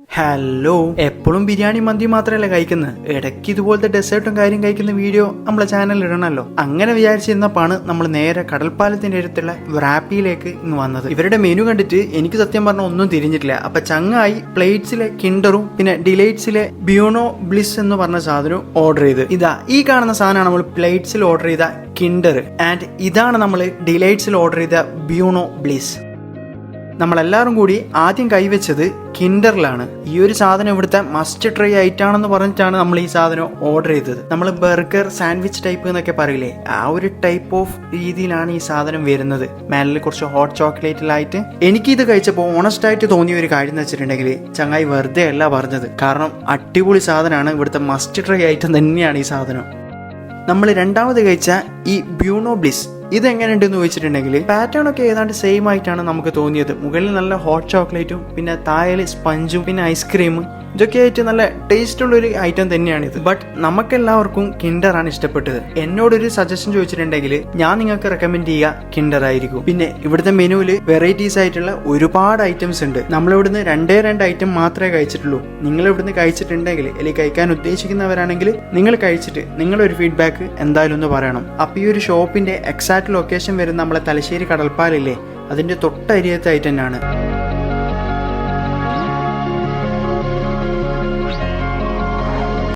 Hello, എപ്പോഴും ബിരിയാണി മന്തി മാത്രമല്ല കഴിക്കുന്നത്, ഇടയ്ക്ക് ഇതുപോലത്തെ ഡെസേർട്ടും കാര്യം കഴിക്കുന്ന വീഡിയോ നമ്മളെ ചാനലിൽ ഇടണമല്ലോ. അങ്ങനെ വിചാരിച്ചിരുന്നപ്പാണ് നമ്മൾ നേരെ കടൽപ്പാലത്തിന്റെ അടുത്തുള്ള വ്രാപ്പിയിലേക്ക് ഇന്ന് വന്നത്. ഇവരുടെ മെനു കണ്ടിട്ട് എനിക്ക് സത്യം പറഞ്ഞാൽ ഒന്നും തിരിഞ്ഞിട്ടില്ല. അപ്പൊ ചങ്ങായി പ്ലേറ്റ്സിലെ കിൻഡറും പിന്നെ ഡിലൈറ്റ്സിലെ ബ്യൂണോ ബ്ലിസ് എന്ന് പറഞ്ഞ സാധനവും ഓർഡർ ചെയ്ത്. ഇതാ ഈ കാണുന്ന സാധനമാണ് നമ്മൾ പ്ലേറ്റ്സിൽ ഓർഡർ ചെയ്ത കിൻഡർ, ആൻഡ് ഇതാണ് നമ്മൾ ഡിലൈറ്റ്സിൽ ഓർഡർ ചെയ്ത ബ്യൂണോ ബ്ലിസ്. നമ്മളെല്ലാവരും കൂടി ആദ്യം കൈവച്ചത് കിൻഡറിലാണ്. ഈ ഒരു സാധനം ഇവിടുത്തെ മസ്റ്റ് ട്രൈ ആയിട്ടാണെന്ന് പറഞ്ഞിട്ടാണ് നമ്മൾ ഈ സാധനം ഓർഡർ ചെയ്തത്. നമ്മൾ ബർഗർ സാൻഡ്വിച്ച് ടൈപ്പ് എന്നൊക്കെ പറയില്ലേ, ആ ഒരു ടൈപ്പ് ഓഫ് രീതിയിലാണ് ഈ സാധനം വരുന്നത്. മേലിൽ കുറച്ച് ഹോട്ട് ചോക്ലേറ്റിലായിട്ട്. എനിക്കിത് കഴിച്ചപ്പോൾ ഓണസ്റ്റ് ആയിട്ട് തോന്നിയ ഒരു കാര്യം എന്ന് വെച്ചിട്ടുണ്ടെങ്കിൽ, ചങ്ങായി വെറുതെ അല്ല പറഞ്ഞത്. കാരണം അടിപൊളി സാധനമാണ്, ഇവിടുത്തെ മസ്റ്റ് ട്രൈ ഐറ്റം തന്നെയാണ് ഈ സാധനം. നമ്മൾ രണ്ടാമത് കഴിച്ച ഈ ബ്യൂണോ ബ്ലിസ് ഇതെങ്ങനെയുണ്ടെന്ന് ചോദിച്ചിട്ടുണ്ടെങ്കിൽ, പാറ്റേൺ ഒക്കെ ഏതാണ്ട് സെയിം ആയിട്ടാണ് നമുക്ക് തോന്നിയത്. മുകളിൽ നല്ല ഹോട്ട് ചോക്ലേറ്റും പിന്നെ താഴെ സ്പഞ്ചും പിന്നെ ഐസ്ക്രീമും ഇതൊക്കെ ആയിട്ട് നല്ല ടേസ്റ്റ് ഉള്ളൊരു ഐറ്റം തന്നെയാണിത്. ബട്ട് നമുക്കെല്ലാവർക്കും കിൻഡറാണ് ഇഷ്ടപ്പെട്ടത്. എന്നോടൊരു സജഷൻ ചോദിച്ചിട്ടുണ്ടെങ്കിൽ ഞാൻ നിങ്ങൾക്ക് റെക്കമെൻഡ് ചെയ്യുക കിൻഡർ ആയിരിക്കും. പിന്നെ ഇവിടുത്തെ മെനുവിൽ വെറൈറ്റീസ് ആയിട്ടുള്ള ഒരുപാട് ഐറ്റംസ് ഉണ്ട്. നമ്മളിവിടുന്ന് രണ്ട് ഐറ്റം മാത്രമേ കഴിച്ചിട്ടുള്ളൂ. നിങ്ങൾ ഇവിടുന്ന് കഴിച്ചിട്ടുണ്ടെങ്കിൽ അല്ലെങ്കിൽ കഴിക്കാൻ ഉദ്ദേശിക്കുന്നവരാണെങ്കിൽ നിങ്ങൾ കഴിച്ചിട്ട് നിങ്ങളൊരു ഫീഡ്ബാക്ക് എന്തായാലും ഒന്ന് പറയണം. അപ്പോൾ ഈ ഒരു ഷോപ്പിന്റെ എക്സാക്ട് ലൊക്കേഷൻ വരുന്ന നമ്മളെ തലശ്ശേരി കടൽപ്പാലില്ലേ, അതിന്റെ തൊട്ടരിയത്തായിട്ട് തന്നെയാണ്.